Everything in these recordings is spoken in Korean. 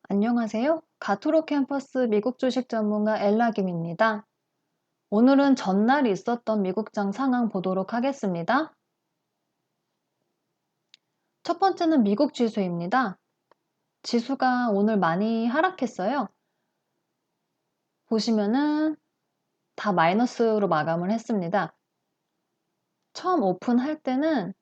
안녕하세요. 가토로 캠퍼스 미국 주식 전문가 엘라 김입니다. 오늘은 전날 있었던 미국장 상황 보도록 하겠습니다. 첫 번째는 미국 지수입니다. 지수가 오늘 많이 하락했어요. 보시면은 다 마이너스로 마감을 했습니다. 처음 오픈할 때는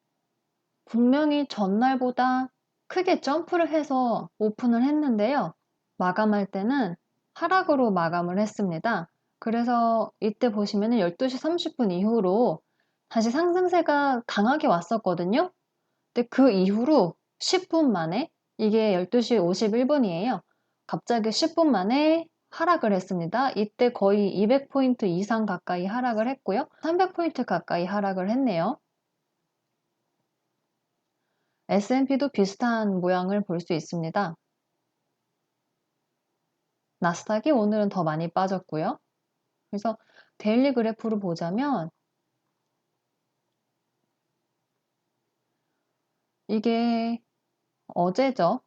분명히 전날보다 크게 점프를 해서 오픈을 했는데요. 마감할 때는 하락으로 마감을 했습니다. 그래서 이때 보시면 12시 30분 이후로 다시 상승세가 강하게 왔었거든요. 근데 그 이후로 10분 만에, 이게 12시 51분이에요. 갑자기 10분 만에 하락을 했습니다. 이때 거의 200포인트 이상 가까이 하락을 했고요. 300포인트 가까이 하락을 했네요. S&P도 비슷한 모양을 볼 수 있습니다. 나스닥이 오늘은 더 많이 빠졌고요. 그래서 데일리 그래프를 보자면 이게 어제죠.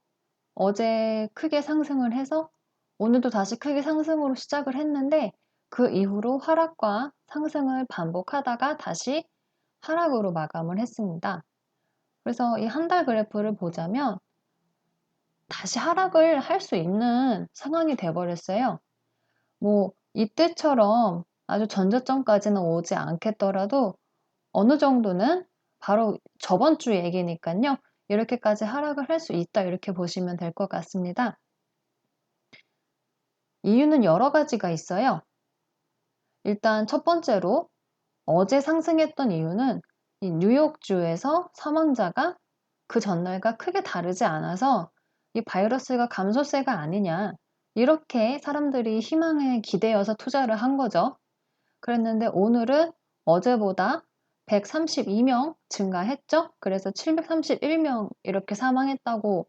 어제 크게 상승을 해서 오늘도 다시 크게 상승으로 시작을 했는데 그 이후로 하락과 상승을 반복하다가 다시 하락으로 마감을 했습니다. 그래서 이 한 달 그래프를 보자면 다시 하락을 할 수 있는 상황이 돼버렸어요. 뭐 이때처럼 아주 전저점까지는 오지 않겠더라도 어느 정도는 바로 저번 주 얘기니까요. 이렇게까지 하락을 할 수 있다 이렇게 보시면 될 것 같습니다. 이유는 여러 가지가 있어요. 일단 첫 번째로 어제 상승했던 이유는 이 뉴욕주에서 사망자가 그 전날과 크게 다르지 않아서 이 바이러스가 감소세가 아니냐 이렇게 사람들이 희망에 기대어서 투자를 한 거죠. 그랬는데 오늘은 어제보다 132명 증가했죠. 그래서 731명 이렇게 사망했다고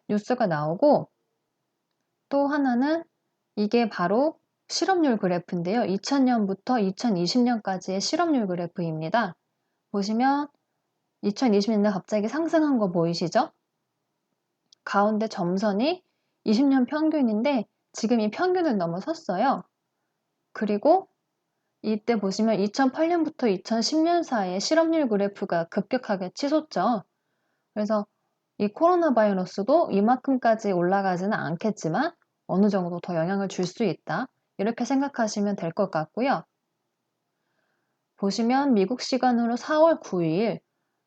뉴스가 나오고, 또 하나는 이게 바로 실업률 그래프인데요. 2000년부터 2020년까지의 실업률 그래프입니다. 보시면 2020년에 갑자기 상승한 거 보이시죠? 가운데 점선이 20년 평균인데 지금 이 평균을 넘어섰어요. 그리고 이때 보시면 2008년부터 2010년 사이에 실업률 그래프가 급격하게 치솟죠. 그래서 이 코로나 바이러스도 이만큼까지 올라가지는 않겠지만 어느 정도 더 영향을 줄 수 있다. 이렇게 생각하시면 될 것 같고요. 보시면 미국 시간으로 4월 9일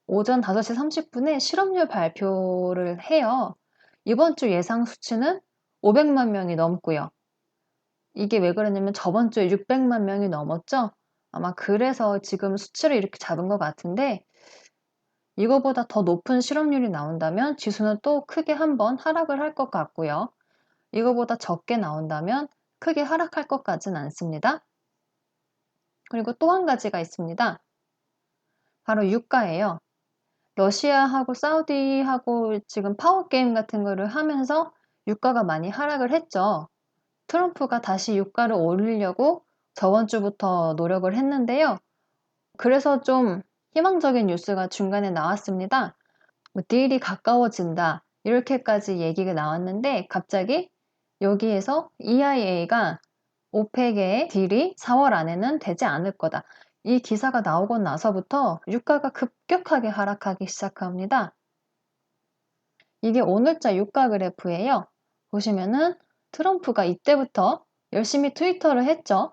오전 5시 30분에 실업률 발표를 해요. 이번 주 예상 수치는 500만 명이 넘고요. 이게 왜 그러냐면 저번 주에 600만 명이 넘었죠? 아마 그래서 지금 수치를 이렇게 잡은 것 같은데, 이거보다 더 높은 실업률이 나온다면 지수는 또 크게 한번 하락을 할 것 같고요. 이거보다 적게 나온다면 크게 하락할 것 같진 않습니다. 그리고 또 한 가지가 있습니다. 바로 유가예요. 러시아하고 사우디하고 지금 파워게임 같은 거를 하면서 유가가 많이 하락을 했죠. 트럼프가 다시 유가를 올리려고 저번 주부터 노력을 했는데요. 그래서 좀 희망적인 뉴스가 중간에 나왔습니다. 뭐 딜이 가까워진다 이렇게까지 얘기가 나왔는데 갑자기 여기에서 EIA가 오펙의 딜이 4월 안에는 되지 않을 거다. 이 기사가 나오고 나서부터 유가가 급격하게 하락하기 시작합니다. 이게 오늘자 유가 그래프예요. 보시면은 트럼프가 이때부터 열심히 트위터를 했죠.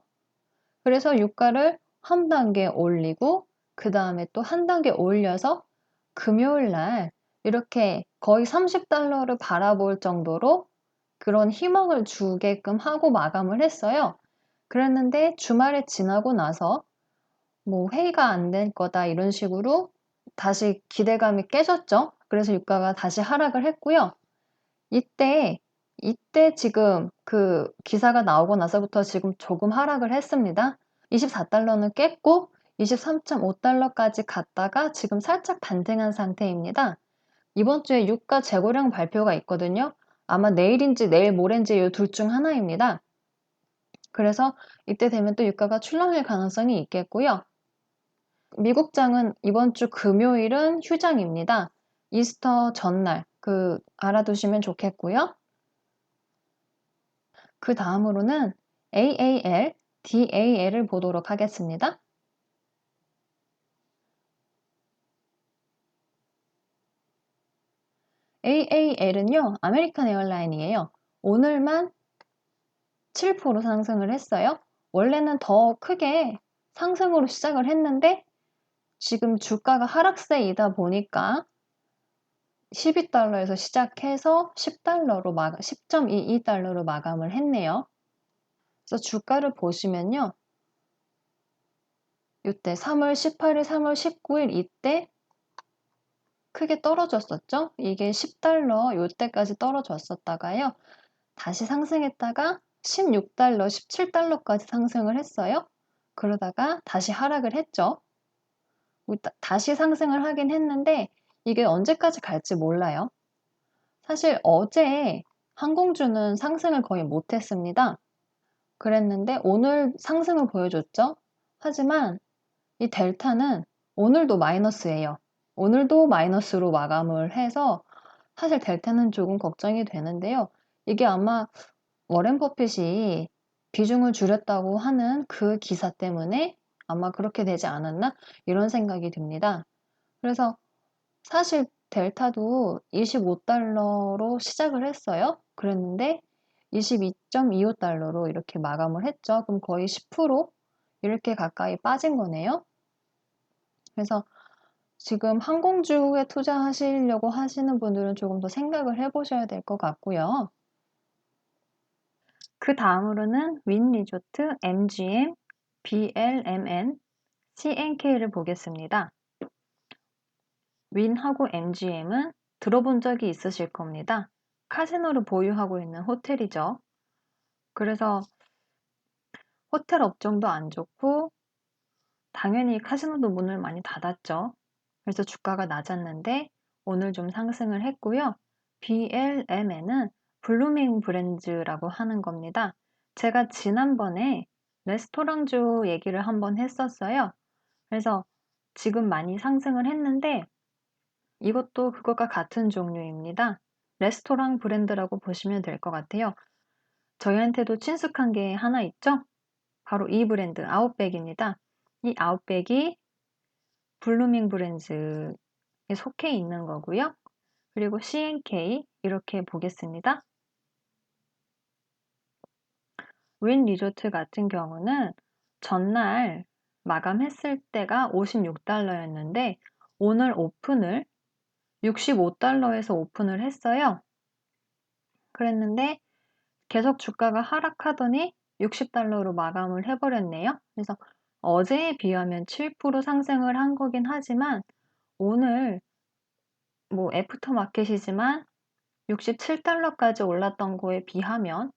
그래서 유가를 한 단계 올리고 그 다음에 또 한 단계 올려서 금요일 날 이렇게 거의 30달러를 바라볼 정도로 그런 희망을 주게끔 하고 마감을 했어요. 그랬는데 주말에 지나고 나서 뭐 회의가 안 될 거다 이런 식으로 다시 기대감이 깨졌죠. 그래서 유가가 다시 하락을 했고요. 이때 지금 그 기사가 나오고 나서부터 지금 조금 하락을 했습니다. 24달러는 깼고 23.5달러까지 갔다가 지금 살짝 반등한 상태입니다. 이번 주에 유가 재고량 발표가 있거든요. 아마 내일인지 내일 모레인지 이 둘 중 하나입니다. 그래서 이때 되면 또 유가가 출렁일 가능성이 있겠고요. 미국장은 이번 주 금요일은 휴장입니다. 이스터 전날 알아두시면 좋겠고요. 그 다음으로는 AAL, DAL을 보도록 하겠습니다. AAL은요, 아메리칸 에어라인이에요. 오늘만 7% 상승을 했어요. 원래는 더 크게 상승으로 시작을 했는데 지금 주가가 하락세이다 보니까 12달러에서 시작해서 10.22달러로 마감을 했네요. 그래서 주가를 보시면요. 이때 3월 18일, 3월 19일 이때 크게 떨어졌었죠. 이게 10달러 요때까지 떨어졌었다가요. 다시 상승했다가 16달러, 17달러까지 상승을 했어요. 그러다가 다시 하락을 했죠. 다시 상승을 하긴 했는데 이게 언제까지 갈지 몰라요. 사실 어제 항공주는 상승을 거의 못했습니다. 그랬는데 오늘 상승을 보여줬죠. 하지만 이 델타는 오늘도 마이너스예요. 오늘도 마이너스로 마감을 해서 사실 델타는 조금 걱정이 되는데요. 이게 아마 워렌 버핏이 비중을 줄였다고 하는 그 기사 때문에 아마 그렇게 되지 않았나 이런 생각이 듭니다. 그래서 사실 델타도 25달러로 시작을 했어요. 그랬는데 22.25달러로 이렇게 마감을 했죠. 그럼 거의 10% 이렇게 가까이 빠진 거네요. 그래서 지금 항공주에 투자하시려고 하시는 분들은 조금 더 생각을 해보셔야 될 것 같고요. 그 다음으로는 윈리조트, MGM, BLMN, CNK를 보겠습니다. 윈하고 MGM은 들어본 적이 있으실 겁니다. 카지노를 보유하고 있는 호텔이죠. 그래서 호텔 업종도 안 좋고 당연히 카지노도 문을 많이 닫았죠. 그래서 주가가 낮았는데 오늘 좀 상승을 했고요. BLM에는 블루밍 브랜드라고 하는 겁니다. 제가 지난번에 레스토랑주 얘기를 한번 했었어요. 그래서 지금 많이 상승을 했는데 이것도 그것과 같은 종류입니다. 레스토랑 브랜드라고 보시면 될 것 같아요. 저희한테도 친숙한 게 하나 있죠? 바로 이 브랜드, 아웃백입니다. 이 아웃백이 블루밍 브랜드에 속해 있는 거고요. 그리고 CNK 이렇게 보겠습니다. 윈 리조트 같은 경우는 전날 마감했을 때가 56달러였는데 오늘 오픈을 65달러에서 오픈을 했어요. 그랬는데 계속 주가가 하락하더니 60달러로 마감을 해버렸네요. 그래서 어제에 비하면 7% 상승을 한 거긴 하지만 오늘 뭐 애프터 마켓이지만 67달러까지 올랐던 거에 비하면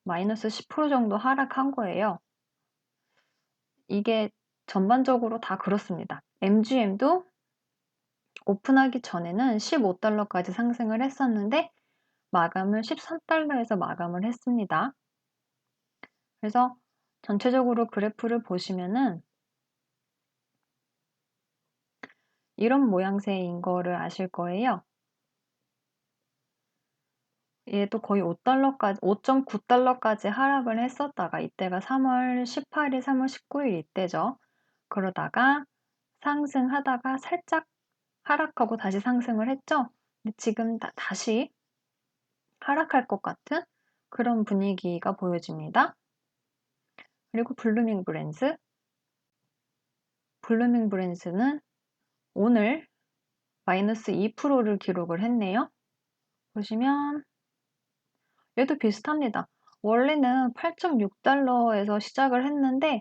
마이너스 10% 정도 하락한 거예요. 이게 전반적으로 다 그렇습니다. MGM도 오픈하기 전에는 15달러까지 상승을 했었는데 마감을 13달러에서 마감을 했습니다. 그래서 전체적으로 그래프를 보시면은 이런 모양새인 거를 아실 거예요. 얘도 거의 5.9달러까지 하락을 했었다가 이때가 3월 18일, 3월 19일 이때죠. 그러다가 상승하다가 살짝 하락하고 다시 상승을 했죠. 근데 지금 다시 하락할 것 같은 그런 분위기가 보여집니다. 그리고 블루밍 브랜드. 블루밍 브랜드는 오늘 마이너스 2%를 기록을 했네요. 보시면 얘도 비슷합니다. 원래는 8.6달러에서 시작을 했는데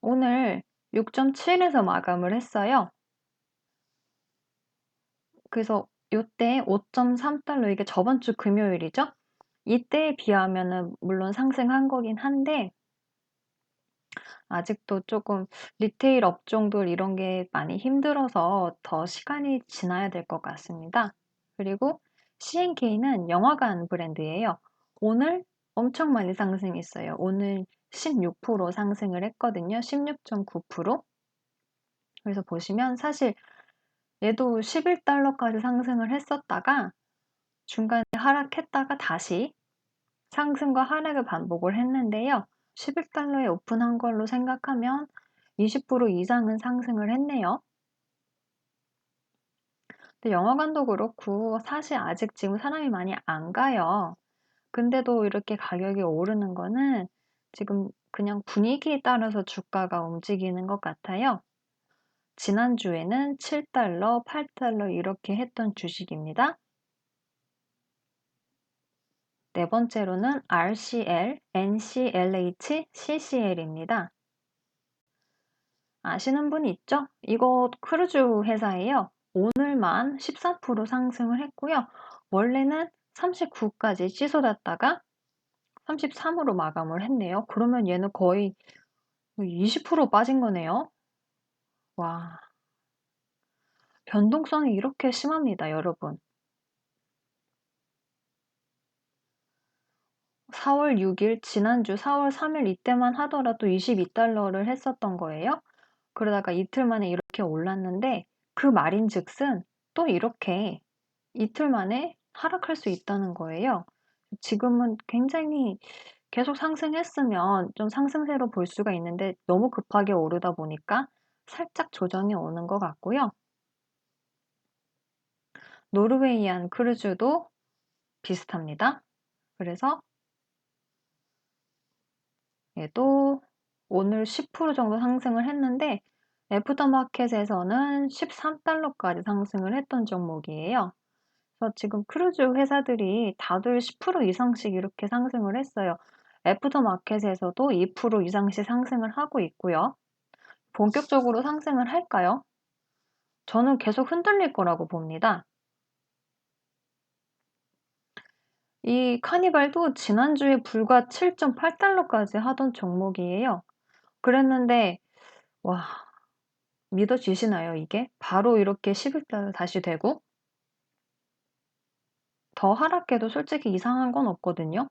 오늘 6.7에서 마감을 했어요. 그래서 이때 5.3달러 이게 저번 주 금요일이죠? 이때에 비하면은 물론 상승한 거긴 한데 아직도 조금 리테일 업종들 이런 게 많이 힘들어서 더 시간이 지나야 될 것 같습니다. 그리고 CNK는 영화관 브랜드예요. 오늘 엄청 많이 상승했어요. 오늘 16% 상승을 했거든요. 16.9%. 그래서 보시면 사실 얘도 11달러까지 상승을 했었다가 중간에 하락했다가 다시 상승과 하락을 반복을 했는데요. 11달러에 오픈한 걸로 생각하면 20% 이상은 상승을 했네요. 근데 영화관도 그렇고 사실 아직 지금 사람이 많이 안 가요. 근데도 이렇게 가격이 오르는 거는 지금 그냥 분위기에 따라서 주가가 움직이는 것 같아요. 지난주에는 7달러, 8달러 이렇게 했던 주식입니다. 네 번째로는 RCL, NCLH, CCL입니다. 아시는 분 있죠? 이거 크루즈 회사예요. 오늘만 13% 상승을 했고요. 원래는 39까지 치솟았다가 33으로 마감을 했네요. 그러면 얘는 거의 20% 빠진 거네요. 와, 변동성이 이렇게 심합니다, 여러분. 4월 6일, 지난주 4월 3일 이때만 하더라도 22달러를 했었던 거예요. 그러다가 이틀 만에 이렇게 올랐는데 그 말인즉슨 또 이렇게 이틀 만에 하락할 수 있다는 거예요. 지금은 굉장히 계속 상승했으면 좀 상승세로 볼 수가 있는데 너무 급하게 오르다 보니까 살짝 조정이 오는 것 같고요. 노르웨이안 크루즈도 비슷합니다. 그래서 얘도 오늘 10% 정도 상승을 했는데 애프터마켓에서는 13달러까지 상승을 했던 종목이에요. 그래서 지금 크루즈 회사들이 다들 10% 이상씩 이렇게 상승을 했어요. 애프터마켓에서도 2% 이상씩 상승을 하고 있고요. 본격적으로 상승을 할까요? 저는 계속 흔들릴 거라고 봅니다. 이 카니발도 지난주에 불과 7.8달러까지 하던 종목이에요. 그랬는데 와, 믿어지시나요, 이게? 바로 이렇게 11달러 다시 되고 더 하락해도 솔직히 이상한 건 없거든요.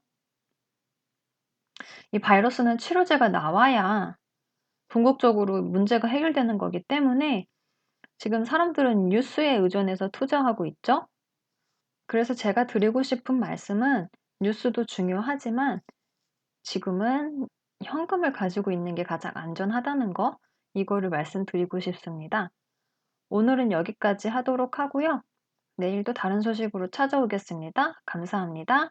이 바이러스는 치료제가 나와야 궁극적으로 문제가 해결되는 거기 때문에 지금 사람들은 뉴스에 의존해서 투자하고 있죠. 그래서 제가 드리고 싶은 말씀은 뉴스도 중요하지만 지금은 현금을 가지고 있는 게 가장 안전하다는 거, 이거를 말씀드리고 싶습니다. 오늘은 여기까지 하도록 하고요. 내일도 다른 소식으로 찾아오겠습니다. 감사합니다.